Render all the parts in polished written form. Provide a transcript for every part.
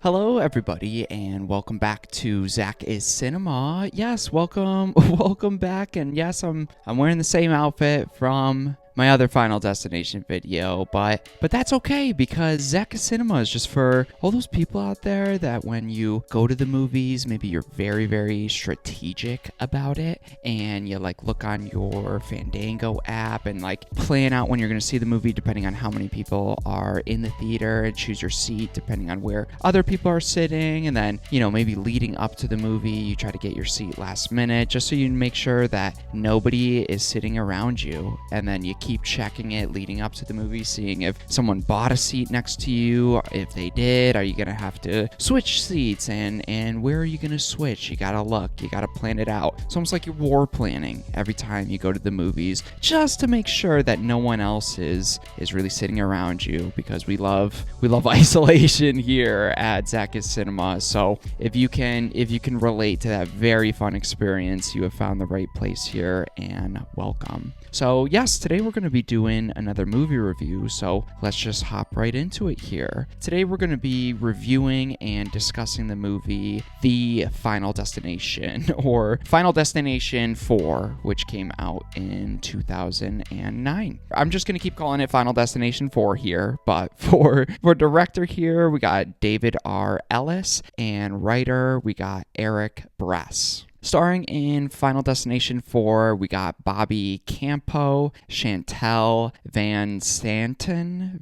Hello, everybody, and welcome back to ZakIsCinema. Yes, welcome, welcome back. And yes, I'm wearing the same outfit from my other Final Destination video, but that's okay because ZakIsCinema is just for all those people out there that when you go to the movies, maybe you're very, very strategic about it, and you look on your Fandango app and plan out when you're gonna see the movie depending on how many people are in the theater, and choose your seat depending on where other people are sitting, and then maybe leading up to the movie you try to get your seat last minute just so you make sure that nobody is sitting around you, and then you keep checking it leading up to the movie, seeing if someone bought a seat next to you. If they did, are you gonna have to switch seats, and where are you gonna switch? You gotta look, you gotta plan it out. It's almost like you're war planning every time you go to the movies, just to make sure that no one else is really sitting around you, because we love isolation here at ZakIsCinema. So if you can relate to that very fun experience, you have found the right place here, and welcome. So yes, today we're going to be doing another movie review, so let's just hop right into it here. Today we're going to be reviewing and discussing the movie The Final Destination, or Final Destination 4, which came out in 2009. I'm just going to keep calling it Final Destination 4 here, but for director here, we got David R. Ellis, and writer, we got Eric Bress. Starring in Final Destination 4, we got Bobby Campo, Chantel Van Santen,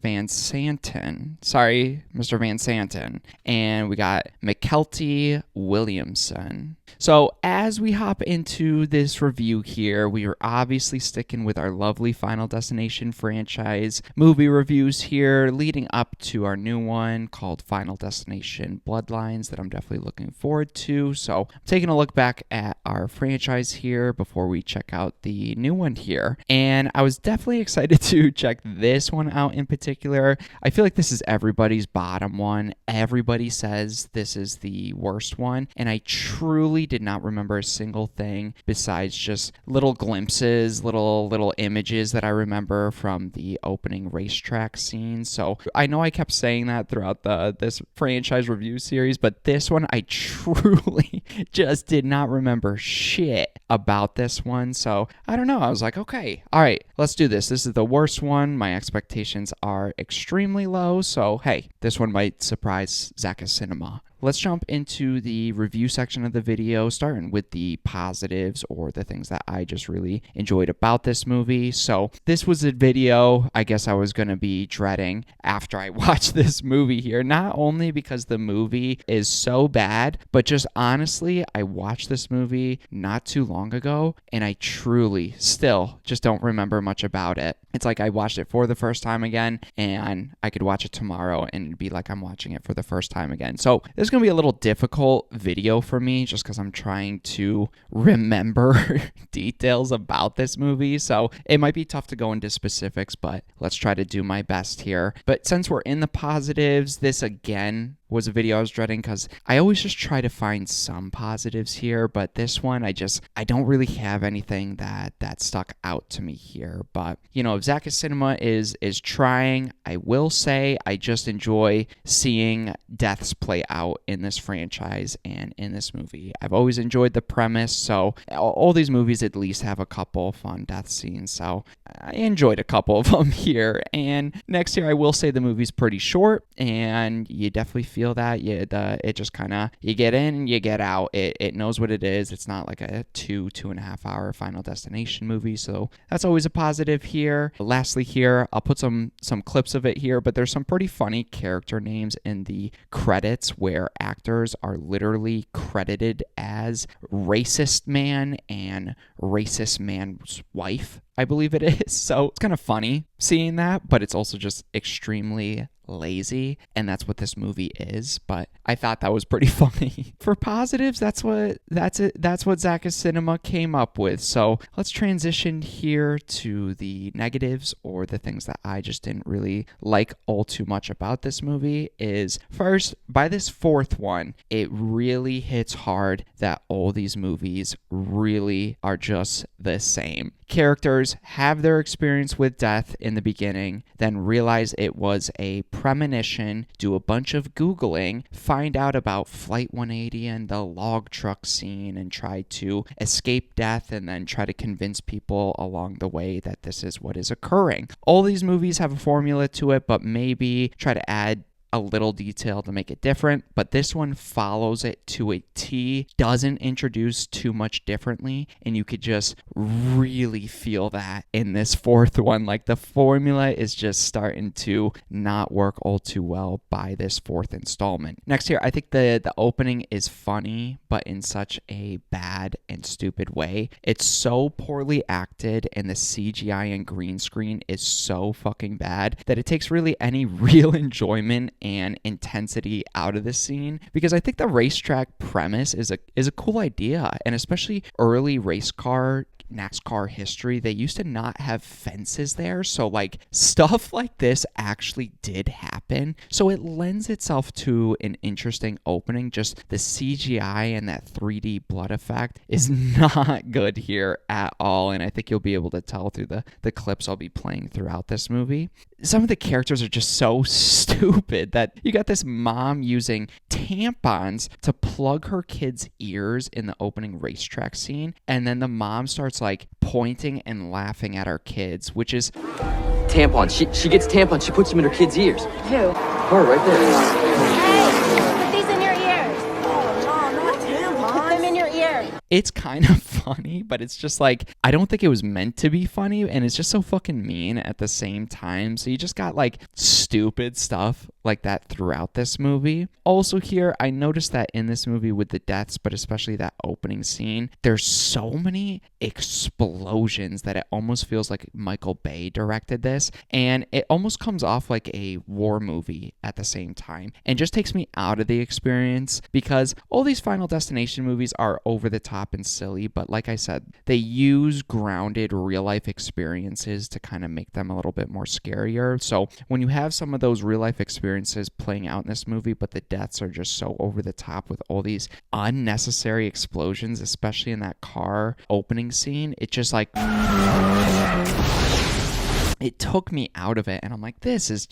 sorry, Mr. Van Santen, and we got McKelty Williamson. So as we hop into this review here, we are obviously sticking with our lovely Final Destination franchise movie reviews here, leading up to our new one called Final Destination Bloodlines that I'm definitely looking forward to. So I'm taking a look back at our franchise here before we check out the new one here. And I was definitely excited to check this one out in particular. I feel like this is everybody's bottom one. Everybody says this is the worst one, and I truly did not remember a single thing besides just little glimpses, little images that I remember from the opening racetrack scene. So I know I kept saying that throughout this franchise review series, but this one I truly just did not remember shit about this one. So I don't know. I was like, okay, all right, let's do this. This is the worst one. My expectations are extremely low. So hey, this one might surprise ZakIsCinema. Let's jump into the review section of the video, starting with the positives, or the things that I just really enjoyed about this movie. So this was a video I guess I was going to be dreading after I watched this movie here, not only because the movie is so bad, but just honestly, I watched this movie not too long ago, and I truly still just don't remember much about it. It's like I watched it for the first time again, and I could watch it tomorrow and it'd be like I'm watching it for the first time again. So this is going to be a little difficult video for me just because I'm trying to remember details about this movie. So it might be tough to go into specifics, but let's try to do my best here. But since we're in the positives, this again was a video I was dreading because I always just try to find some positives here, but this one I don't really have anything that stuck out to me here. But if ZakIsCinema is trying, I will say I just enjoy seeing deaths play out in this franchise and in this movie. I've always enjoyed the premise, so all these movies at least have a couple fun death scenes, so I enjoyed a couple of them here. And next here, I will say the movie's pretty short, and you definitely feel that it just kind of, you get in, you get out. It knows what it is. It's not like a 2.5 hour Final Destination movie, so that's always a positive here. Lastly here, I'll put some clips of it here, but there's some pretty funny character names in the credits where actors are literally credited as Racist Man and Racist Man's Wife, I believe it is. So it's kind of funny seeing that, but it's also just extremely lazy, and that's what this movie is. But I thought that was pretty funny. For positives, that's what ZakIsCinema came up with. So let's transition here to the negatives, or the things that I just didn't really like all too much about this movie. Is first, by this fourth one, it really hits hard that all these movies really are just the same. Characters have their experience with death in the beginning, then realize it was a premonition, do a bunch of Googling, find out about Flight 180 and the log truck scene, and try to escape death and then try to convince people along the way that this is what is occurring. All these movies have a formula to it, but maybe try to add a little detail to make it different, but this one follows it to a T, doesn't introduce too much differently, and you could just really feel that in this fourth one. Like, the formula is just starting to not work all too well by this fourth installment. Next here, I think the opening is funny, but in such a bad and stupid way. It's so poorly acted, and the CGI and green screen is so fucking bad that it takes really any real enjoyment and intensity out of the scene, because I think the racetrack premise is a cool idea, and especially early race car NASCAR history, they used to not have fences there, so like stuff like this actually did happen, so it lends itself to an interesting opening. Just the CGI and that 3D blood effect is not good here at all, and I think you'll be able to tell through the clips I'll be playing throughout this movie. Some of the characters are just so stupid that you got this mom using tampons to plug her kids' ears in the opening racetrack scene, and then the mom starts like pointing and laughing at our kids, which is tampons. She gets tampons. She puts them in her kids' ears. Who? Her right there. Hey, put these in your ears. Oh, no, not tampons. Put them in your ear. It's kind of funny, but it's just like, I don't think it was meant to be funny, and it's just so fucking mean at the same time. So you just got like stupid stuff like that throughout this movie. Also here, I noticed that in this movie with the deaths, but especially that opening scene, there's so many explosions that it almost feels like Michael Bay directed this, and it almost comes off like a war movie at the same time, and just takes me out of the experience, because all these Final Destination movies are over the top and silly, but like I said, they use grounded real life experiences to kind of make them a little bit more scarier. So when you have some of those real life experiences playing out in this movie, but the deaths are just so over the top with all these unnecessary explosions, especially in that car opening scene, it just like it took me out of it, and I'm like, this is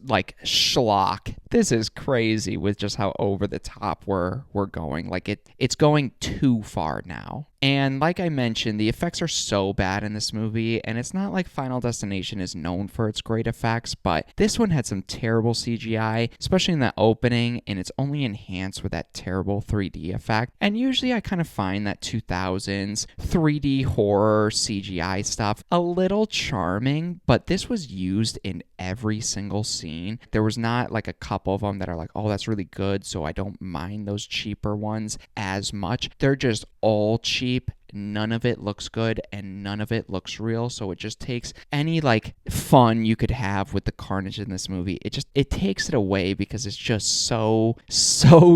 like schlock. This is crazy with just how over the top we're going. Like it's going too far now. And like I mentioned, the effects are so bad in this movie, and it's not like Final Destination is known for its great effects, but this one had some terrible CGI, especially in that opening, and it's only enhanced with that terrible 3D effect. And usually I kind of find that 2000s 3D horror CGI stuff a little charming, but this was used in every single scene. There was not like a couple of them that are like, oh, that's really good, so I don't mind those cheaper ones as much. They're just all cheap. None of it looks good and none of it looks real, so it just takes any like fun you could have with the carnage in this movie. It takes it away, because it's just so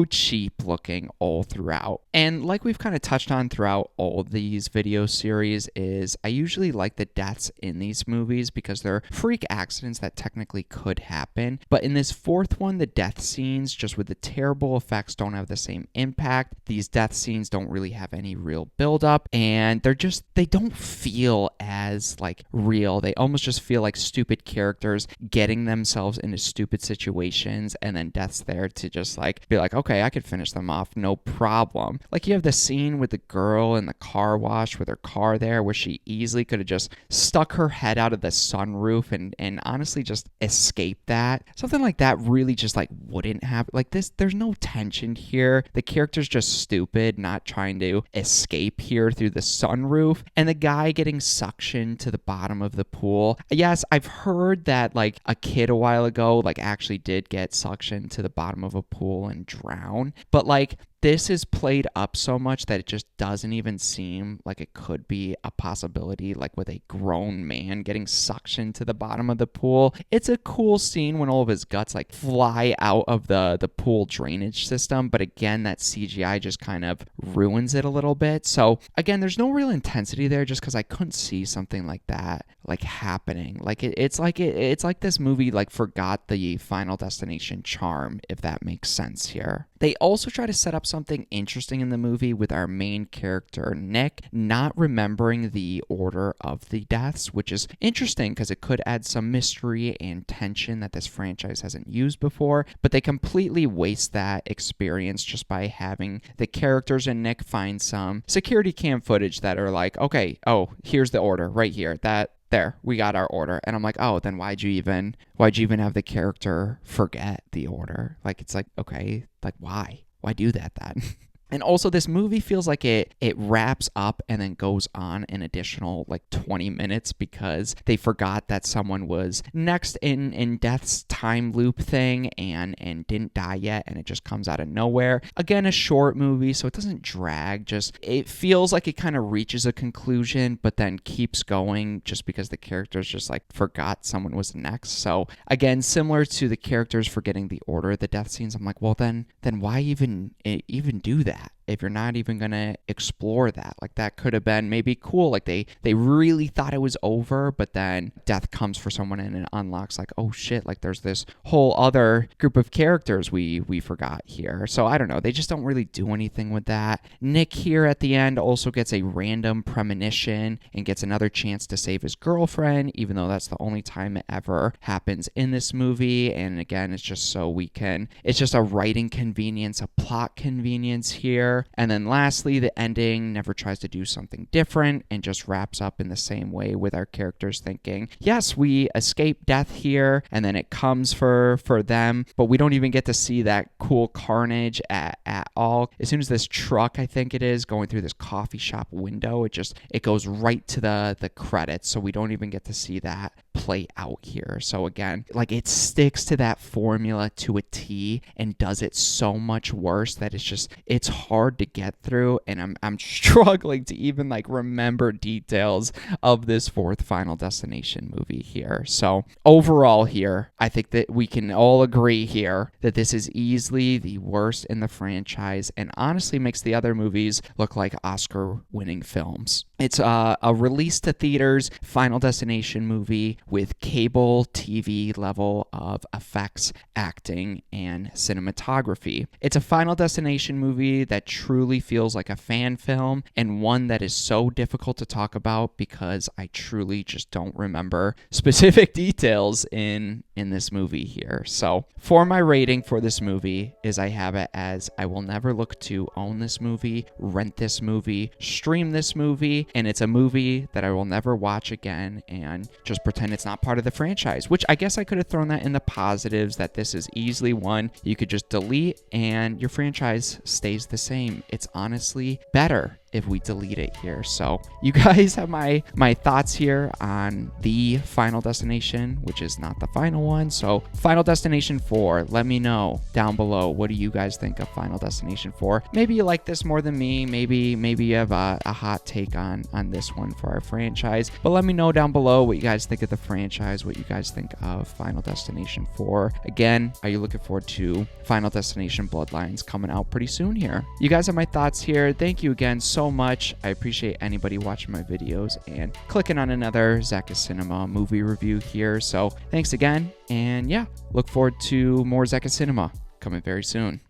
cheap looking all throughout. And like we've kind of touched on throughout all these video series, is I usually like the deaths in these movies because they're freak accidents that technically could happen, but in this fourth one, the death scenes, just with the terrible effects, don't have the same impact. These death scenes don't really have any real build up, and they don't feel as like real. They almost just feel like stupid characters getting themselves into stupid situations, and then death's there to just like be like, okay, I could finish them off, no problem. Like you have the scene with the girl in the car wash with her car there, where she easily could have just stuck her head out of the sunroof and honestly just escaped that. Something like that really just like wouldn't happen. Like this, there's no tension here. The character's just stupid, not trying to escape here through the sunroof, and the guy getting suctioned to the bottom of the pool. Yes, I've heard that like a kid a while ago like actually did get suctioned to the bottom of a pool and drown, but like this is played up so much that it just doesn't even seem like it could be a possibility, like with a grown man getting suctioned to the bottom of the pool. It's a cool scene when all of his guts like fly out of the pool drainage system, but again, that CGI just kind of ruins it a little bit. So again, there's no real intensity there, just because I couldn't see something like that like happening. Like it's like this movie like forgot the Final Destination charm, if that makes sense here. They also try to set up something interesting in the movie with our main character, Nick, not remembering the order of the deaths, which is interesting because it could add some mystery and tension that this franchise hasn't used before, but they completely waste that experience just by having the characters and Nick find some security cam footage that are like, okay, oh, here's the order right here. There, we got our order. And I'm like, oh, then why'd you even have the character forget the order? Like, it's like, okay, like why? Why do that then? And also, this movie feels like it wraps up and then goes on an additional like 20 minutes because they forgot that someone was next in Death's time loop thing and didn't die yet, and it just comes out of nowhere. Again, a short movie, so it doesn't drag. Just it feels like it kind of reaches a conclusion, but then keeps going just because the characters just like forgot someone was next. So again, similar to the characters forgetting the order of the death scenes, I'm like, well, then why even do that? If you're not even gonna explore that, like that could have been maybe cool. Like they really thought it was over, but then death comes for someone and it unlocks like, oh shit, like there's this whole other group of characters we forgot here. So I don't know, they just don't really do anything with that. Nick here at the end also gets a random premonition and gets another chance to save his girlfriend, even though that's the only time it ever happens in this movie. And again, it's just it's just a writing convenience, a plot convenience here. And then lastly, the ending never tries to do something different and just wraps up in the same way with our characters thinking, yes, we escape death here, and then it comes for them, but we don't even get to see that cool carnage at all. As soon as this truck, I think it is, going through this coffee shop window, it goes right to the credits, so we don't even get to see that play out here. So again, like it sticks to that formula to a T and does it so much worse that it's hard to get through, and I'm struggling to even like remember details of this fourth Final Destination movie here. So overall here, I think that we can all agree here that this is easily the worst in the franchise and honestly makes the other movies look like Oscar-winning films. It's a release to theaters Final Destination movie with cable TV level of effects, acting, and cinematography. It's a Final Destination movie that truly feels like a fan film, and one that is so difficult to talk about because I truly just don't remember specific details in this movie here. So for my rating for this movie is I have it as I will never look to own this movie, rent this movie, stream this movie, and it's a movie that I will never watch again and just pretend it's not part of the franchise, which I guess I could have thrown that in the positives, that this is easily one you could just delete and your franchise stays the same. It's honestly better if we delete it here. So you guys have my thoughts here on the Final Destination, which is not the final one. So Final Destination 4, let me know down below, what do you guys think of Final Destination 4? Maybe you like this more than me. Maybe you have a hot take on this one for our franchise. But let me know down below what you guys think of the franchise, what you guys think of Final Destination 4. Again, are you looking forward to Final Destination Bloodlines coming out pretty soon here? You guys have my thoughts here. Thank you again so much. I appreciate anybody watching my videos and clicking on another ZakIsCinema movie review here. So thanks again, and yeah, look forward to more ZakIsCinema coming very soon.